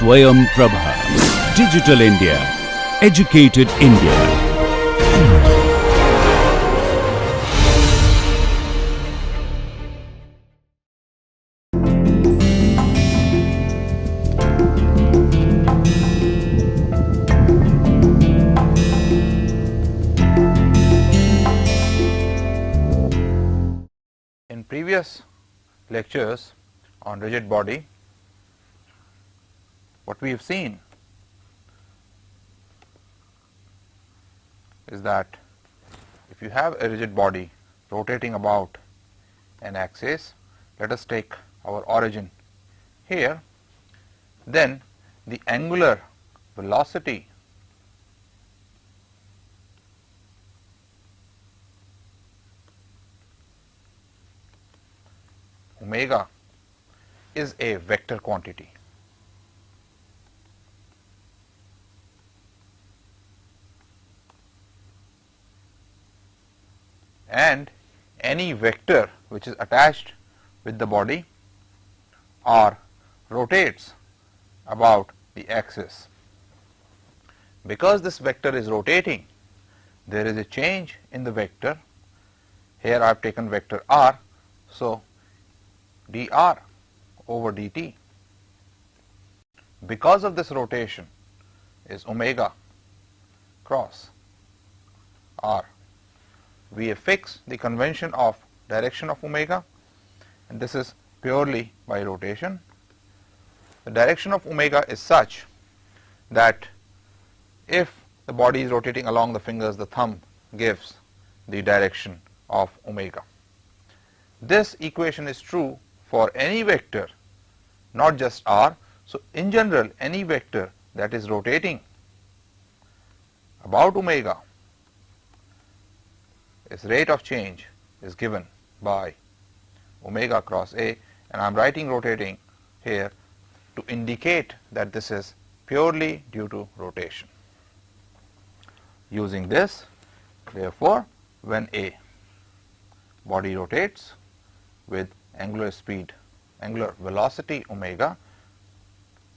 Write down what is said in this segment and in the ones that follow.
Swayam Prabha. Digital India. Educated India. In previous lectures on rigid body, what we have seen is that if you have a rigid body rotating about an axis, let us take our origin here, then the angular velocity omega is a vector quantity. And any vector which is attached with the body or rotates about the axis. Because this vector is rotating, there is a change in the vector. Here I have taken vector r, so dr over dt because of this rotation is omega cross r. We have fixed the convention of direction of omega, and this is purely by rotation. The direction of omega is such that if the body is rotating along the fingers, the thumb gives the direction of omega. This equation is true for any vector, not just r. So in general, any vector that is rotating about omega, its rate of change is given by omega cross a, and I am writing rotating here to indicate that this is purely due to rotation. Using this, therefore, when a body rotates with angular speed, angular velocity omega,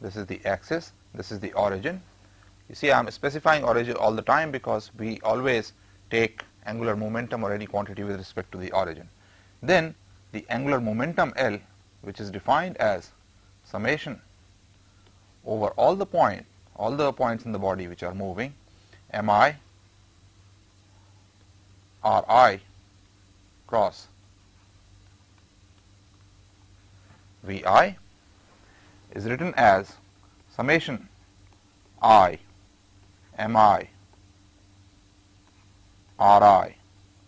this is the axis, this is the origin. You see, I am specifying origin all the time because we always take angular momentum or any quantity with respect to the origin. Then the angular momentum L, which is defined as summation over all the points in the body which are moving, mi ri cross vi is written as summation I mi ri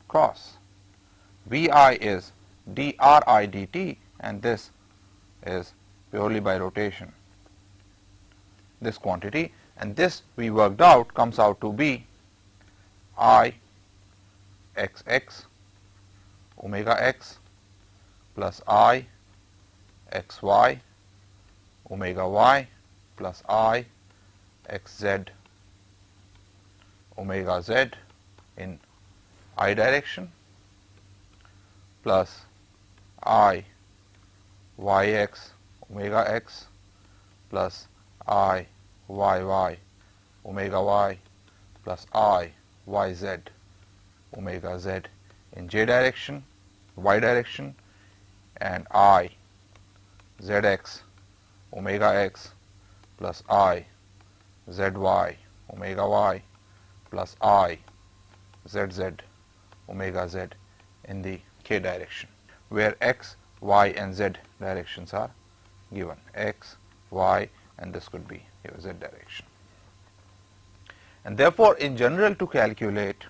cross vi is dri dt, and this is purely by rotation, this quantity, and this we worked out comes out to be I xx omega x plus I xy omega y plus I xz omega z in I direction plus I yx omega x plus I yy omega y plus I yz omega z in j direction, y direction, and I zx omega x plus I zy omega y plus I zz omega z in the k direction, where x, y and z directions are given, x, y, and this could be your z direction. And therefore, in general, to calculate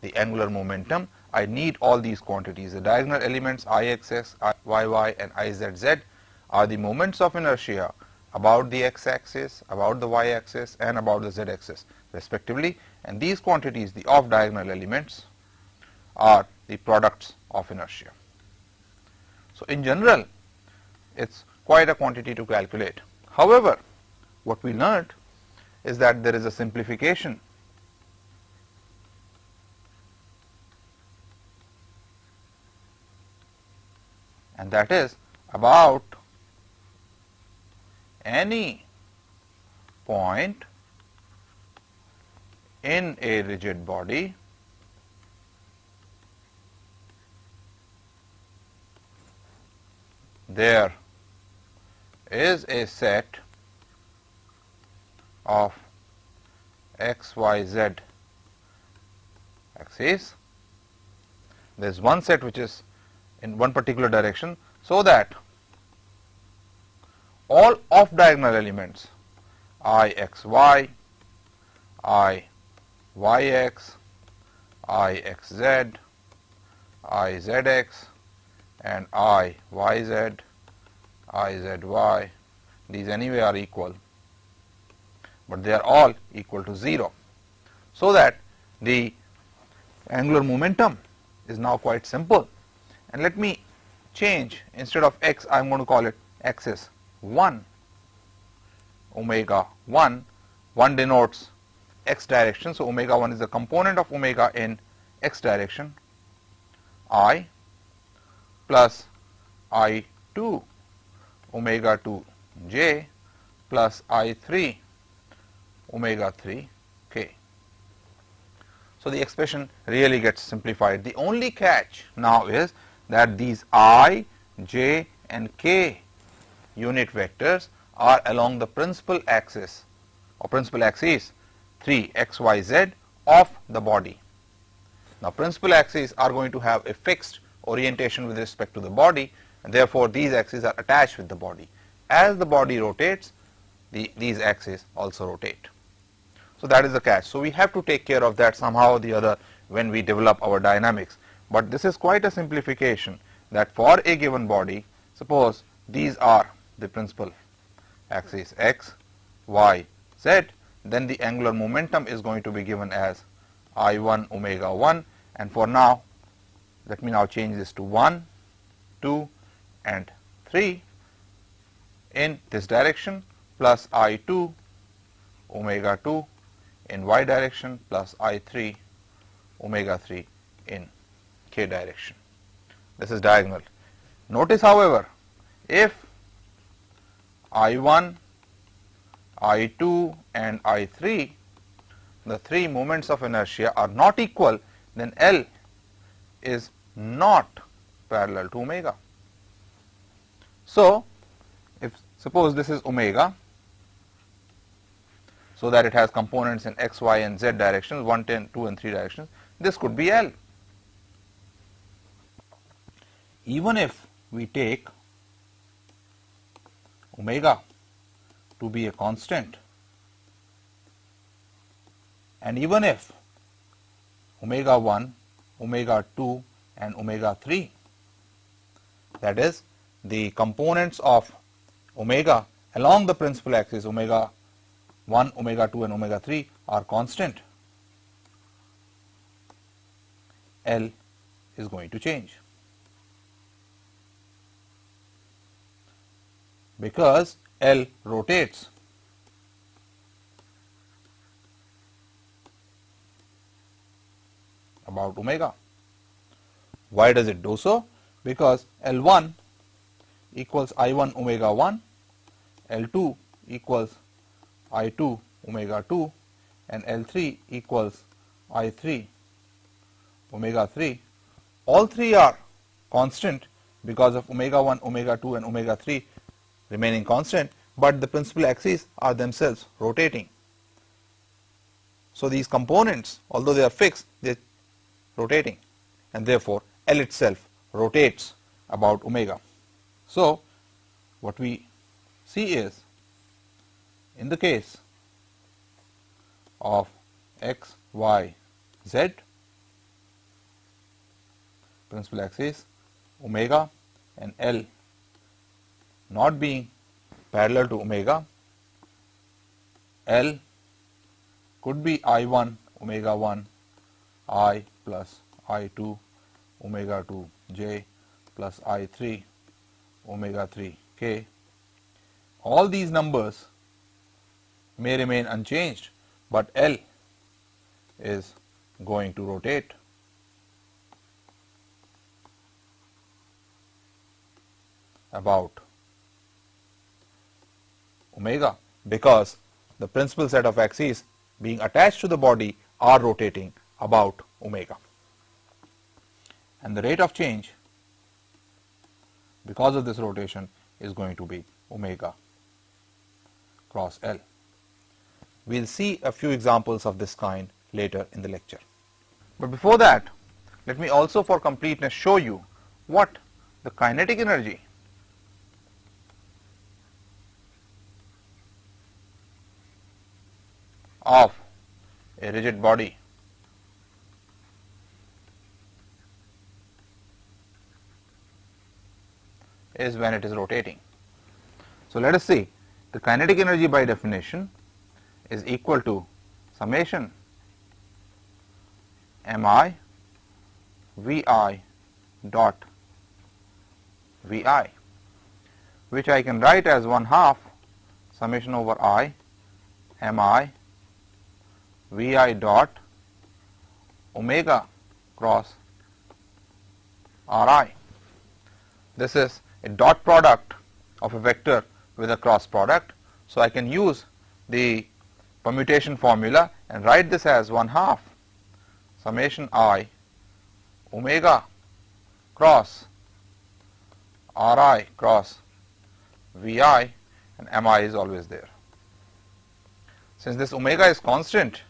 the angular momentum, I need all these quantities. The diagonal elements Ixx, Iyy and Izz are the moments of inertia about the x-axis, about the y-axis, and about the z-axis respectively, and these quantities, the off diagonal elements, are the products of inertia. So in general, it's quite a quantity to calculate. However, what we learned is that there is a simplification and that is about any point in a rigid body there is a set of x, y, z axes. There is one set which is in one particular direction, so that all off diagonal elements I x y, I y x, I x z, I z x and I y z, I z y, these anyway are equal, but they are all equal to 0. So that the angular momentum is now quite simple. And let me change, instead of x I am going to call it axis 1, omega 1. 1 denotes x direction, so omega 1 is the component of omega in x direction, I plus I 2 omega 2 j plus I 3 omega 3 k. So the expression really gets simplified. The only catch now is that these I, j and k unit vectors are along the principal axis or principal axes 3 x, y, z of the body. Now principal axes are going to have a fixed orientation with respect to the body, and therefore these axes are attached with the body. As the body rotates, these axes also rotate. So that is the catch. So we have to take care of that somehow or the other when we develop our dynamics. But this is quite a simplification, that for a given body, suppose these are the principal axes x, y, z, then the angular momentum is going to be given as I1 omega 1, and for now let me now change this to 1, 2 and 3 in this direction, plus I2 omega 2 in y direction, plus I3 omega 3 in k direction. This is diagonal. Notice, however, if I1, I2 and I3, the three moments of inertia are not equal, then L is not parallel to omega. So if suppose this is omega, so that it has components in x, y and z directions, 1, 10, 2 and 3 directions, this could be L. Even if we take omega to be a constant, and even if omega 1, omega 2 and omega 3, that is the components of omega along the principal axis omega 1, omega 2 and omega 3 are constant, L is going to change, because L rotates. About omega. Why does it do so? Because L1 equals I1 omega 1, L2 equals I2 omega 2 and L3 equals I3 omega 3. All three are constant because of omega 1, omega 2 and omega 3 remaining constant, but the principal axes are themselves rotating. So these components, although they are fixed, they are rotating, and therefore L itself rotates about omega. So what we see is, in the case of x, y, z, principal axis omega and L not being parallel to omega, L could be I1 omega 1 I plus I2 omega 2 j plus I3 omega 3 k. All these numbers may remain unchanged, but L is going to rotate about omega, because the principal set of axes being attached to the body are rotating about omega. And the rate of change because of this rotation is going to be omega cross L. We will see a few examples of this kind later in the lecture. But before that, let me also for completeness show you what the kinetic energy of a rigid body is when it is rotating. So let us see, the kinetic energy by definition is equal to summation mi vi dot vi, which I can write as 1/2 summation over I mi vi dot omega cross Ri. This is a dot product of a vector with a cross product. So I can use the permutation formula and write this as 1/2 summation I omega cross Ri cross Vi, and Mi is always there. Since this omega is constant,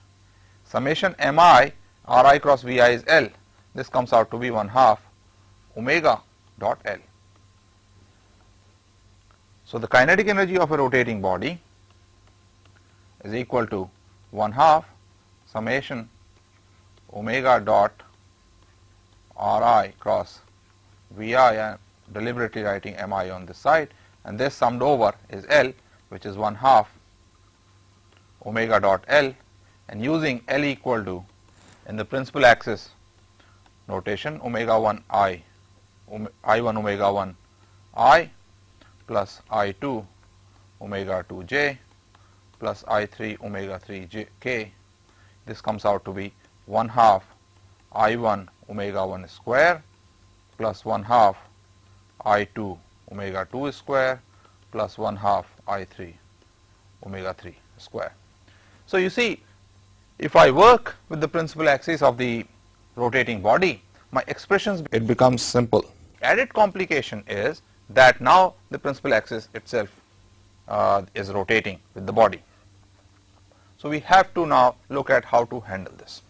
summation Mi Ri cross Vi is L. This comes out to be 1/2 omega dot L. So the kinetic energy of a rotating body is equal to 1/2 summation omega dot Ri cross Vi. I am deliberately writing Mi on this side, and this summed over is L, which is 1/2 omega dot L, and using L equal to, in the principal axis notation, omega 1 I1 omega 1 I plus I2 omega 2 j plus I3 omega 3 j k. This comes out to be 1/2 I1 omega 1 square plus 1/2 I2 omega 2 square plus 1/2 I3 omega 3 square. So you see, if I work with the principal axis of the rotating body, my expressions, it becomes simple. Added complication is that now the principal axis itself is rotating with the body. So we have to now look at how to handle this.